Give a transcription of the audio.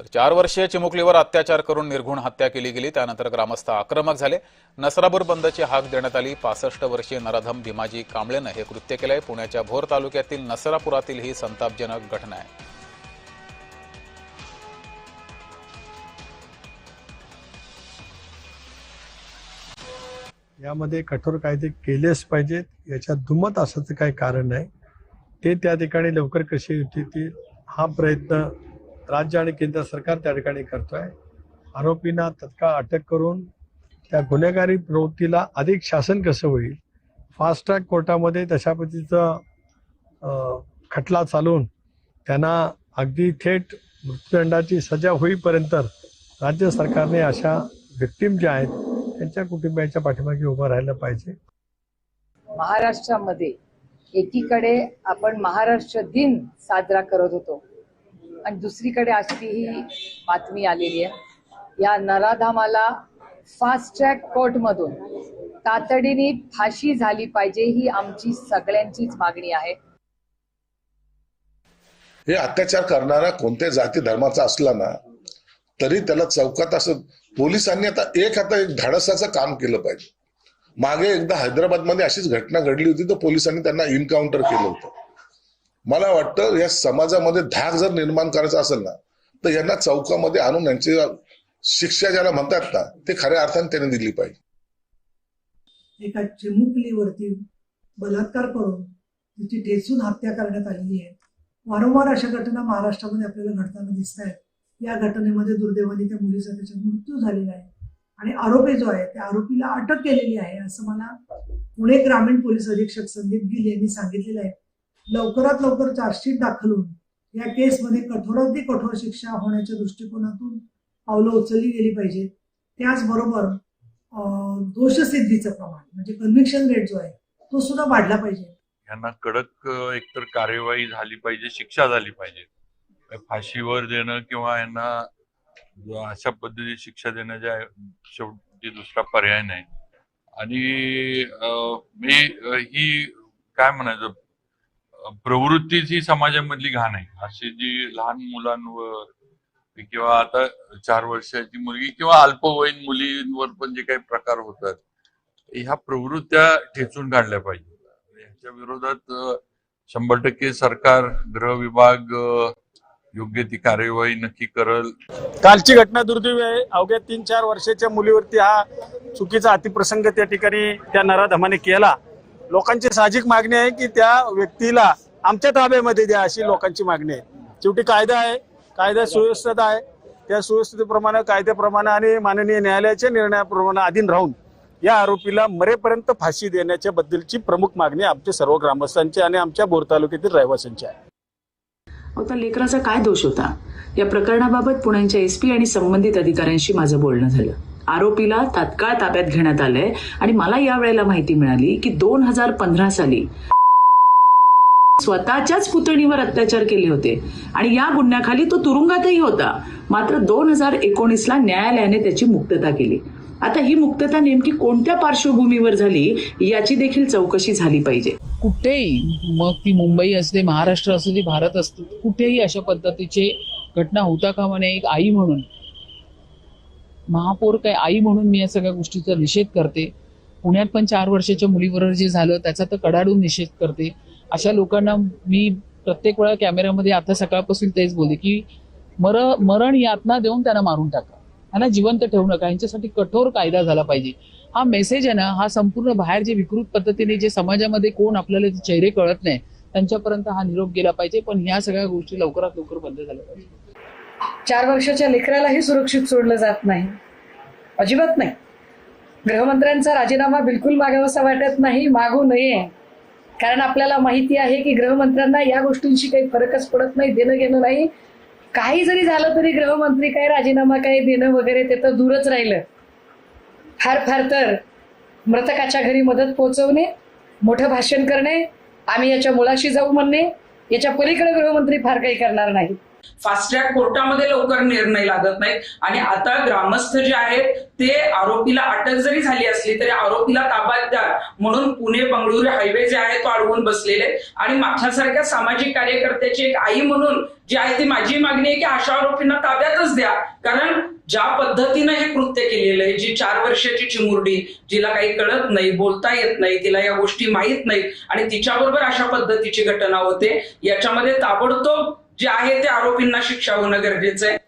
तर 4 वर्षीय चिमुकलीवर अत्याचार करून निर्घुण हत्या केली गेली। त्यानंतर ग्रामस्थ आक्रमक झाले। नसरापूर बंदची हाक देण्यात आली। 65 वर्षीय नराधम भीमाजी कांबळेनं हे कृत्य केलंय। पुण्याच्या भोर तालुक्यातील नसरापुरातील ही संतापजनक घटना आहे। यामध्ये कठोर कायदे केलेच पाहिजेत, याच्यात दुमत असायचं काही कारण नाही। ते त्या ठिकाणी लवकर कशी येतील हा प्रयत्न राज्य आणि केंद्र सरकार त्या ठिकाणी करतोय। आरोपींना तत्काळ अटक करून त्या गुन्हेगारी प्रवृत्तीला अधिक शासन कसं होईल, फास्ट ट्रॅक कोर्टामध्ये तशा पद्धतीचं खटला चालवून त्यांना अगदी थेट मृत्यूदंडाची सजा होईपर्यंत राज्य सरकारने अशा विक्टीम ज्या आहेत त्यांच्या कुटुंबियांच्या पाठीमागे उभं राहिलं पाहिजे। महाराष्ट्रामध्ये एकीकडे आपण महाराष्ट्र दिन साजरा करत होतो आणि दुसरीकडे अशी ही बातमी आलेली आहे। या नराधामाला फास्ट ट्रॅक कोर्टमधून तातडीने फाशी झाली पाहिजे, ही आमची सगळ्यांचीच मागणी आहे। हे अत्याचार करणारा कोणत्याही जाती धर्माचा असला ना तरी त्याला चौकात असं पोलिसांनी आता एक धाडसाचं काम केलं पाहिजे। मागे एकदा हैदराबादमध्ये अशीच घटना घडली होती, तर पोलिसांनी त्यांना इन्काउंटर केलं होतं। मला वाटतं या समाजामध्ये धाक जर निर्माण करायचा असेल ना तर यांना चौकामध्ये आणून यांची शिक्षा ज्याला म्हणतात ना ते खऱ्या अर्थाने त्यांनी दिली पाहिजे। एका चिमुकलीवरती बलात्कार करून तिची ठेचून हत्या करण्यात आलेली आहे। वारंवार अशा घटना महाराष्ट्रामध्ये आपल्याला घडताना दिसत आहेत। या घटनेमध्ये दुर्दैवाने त्या मुलीचा त्याचा मृत्यू झालेला आहे आणि आरोपी जो आहे त्या आरोपीला अटक केलेली आहे असं मला पुणे ग्रामीण पोलीस अधीक्षक संदीप गिल यांनी सांगितलेलं आहे। लवकरात लवकर चार्जशीट दाखल होऊन या केसमध्ये कठोराती कठोर शिक्षा होण्याच्या दृष्टिकोनातून पावलं उचलली गेली पाहिजे। त्याचबरोबर दोषसिद्धीचं प्रमाण म्हणजे कन्व्हिक्शन रेट जो आहे तो सुद्धा वाढला पाहिजे। यांना कडक एकतर कार्यवाही झाली पाहिजे, शिक्षा झाली पाहिजे। फाशीवर देणं किंवा यांना अशा पद्धतीची शिक्षा देण्याच्या शेवटी दुसरा पर्याय नाही। आणि मी ही काय म्हणायचं प्रवृत्तीच ही समाजामधली घाण आहे। अशी जी लहान मुलांवर किंवा आता 4 वर्षाची मुलगी किंवा अल्पवयीन मुलींवर पण जे काही प्रकार होतात ह्या प्रवृत्त्या ठेचून काढल्या पाहिजे। याच्या विरोधात 100% सरकार, गृह विभाग योग्य ती कार्यवाही नक्की करल। कालची घटना दुर्दैवी आहे। अवघ्या 3-4 वर्षाच्या मुलीवरती हा चुकीचा अतिप्रसंग त्या ठिकाणी त्या नराधमाने केला। लोकांची साहजिक मागणी आहे की त्या व्यक्तीला आमच्या ताब्यामध्ये द्या, अशी लोकांची मागणी आहे। शेवटी कायदा आहे, कायदा सुव्यवस्था आहे, त्या सुव्यवस्थेप्रमाणे कायद्याप्रमाणे आणि माननीय न्यायालयाच्या निर्णयाप्रमाणे अधीन राहून या आरोपीला मरेपर्यंत फाशी देण्याच्या बद्दलची प्रमुख मागणी आमच्या सर्व ग्रामस्थांची आणि आमच्या भोर तालुक्यातील रहिवाशांची आहे। आता लेकराचा काय दोष होता या प्रकरणाबाबत पुण्याच्या एसपी आणि संबंधित अधिकाऱ्यांशी माझं बोलणं झालं। आरोपीला तात्काळ ताब्यात घेण्यात आलंय आणि मला यावेळेला माहिती मिळाली की 2015 साली स्वतःच्याच पुतणीवर अत्याचार केले होते आणि या गुन्ह्याखाली तो तुरुंगातही होता। मात्र 2019ला न्यायालयाने त्याची मुक्तता केली। आता ही मुक्तता नेमकी कोणत्या पार्श्वभूमीवर झाली याची देखील चौकशी झाली पाहिजे। कुठेही, मग ती मुंबई असते, महाराष्ट्र असते, ती भारत असते, कुठेही अशा पद्धतीचे घटना होता कामा नये। एक आई म्हणून, महापौर काय आई म्हणून मी या सगळ्या गोष्टीचा निषेध करते। पुण्यात पण 4 वर्षाच्या मुलीबरोबर जे झालं त्याचा तर कडाडून निषेध करते। अशा लोकांना मी प्रत्येक वेळा कॅमेऱ्यामध्ये आता सकाळपासून तेच बोलते की मरण यातना देऊन त्यांना मारून टाका, यांना जिवंत ठेवू नका, यांच्यासाठी कठोर कायदा झाला पाहिजे। हा मेसेज आहे ना, हा संपूर्ण बाहेर जे विकृत पद्धतीने जे समाजामध्ये कोण आपल्याला चेहरे कळत नाही त्यांच्यापर्यंत हा निरोप गेला पाहिजे। पण ह्या सगळ्या गोष्टी लवकरात लवकर बंद झाल्या पाहिजे। 4 वर्षाच्या लेकरालाही सुरक्षित सोडलं जात नाही, अजिबात नाही। गृहमंत्र्यांचा राजीनामा बिलकुल मागावासा वाटत नाही, मागू नये। कारण आपल्याला माहिती आहे की गृहमंत्र्यांना या गोष्टींशी काही फरकच पडत नाही, देणं घेणं नाही। काही जरी झालं तरी गृहमंत्री काय राजीनामा काय देणं वगैरे ते तर दूरच राहिलं। फार तर मृतकाच्या घरी मदत पोहोचवणे, मोठं भाषण करणे, आम्ही याच्या मुळाशी जाऊ म्हणणे, याच्या पलीकडे गृहमंत्री फार काही करणार नाही। फास्ट ट्रॅक कोर्टामध्ये लवकर निर्णय लागत नाहीत आणि आता ग्रामस्थ जे आहेत ते आरोपीला अटक जरी झाली असली तरी आरोपीला ताब्यात द्या म्हणून पुणे बंगळुरू हायवे जे आहे तो अडवून बसलेले आणि माझ्यासारख्या सामाजिक कार्यकर्त्याची एक आई म्हणून जी आहे ती माझी मागणी आहे की अशा आरोपींना ताब्यातच द्या, कारण ज्या पद्धतीनं हे कृत्य केलेलं आहे, जी 4 वर्षाची चिमुरडी जिला काही कळत नाही, बोलता येत नाही, तिला या गोष्टी माहीत नाहीत आणि तिच्याबरोबर अशा पद्धतीची घटना होते, याच्यामध्ये ताबडतोब जे आहे ते आरोपींना शिक्षा होणं गरजेचं आहे.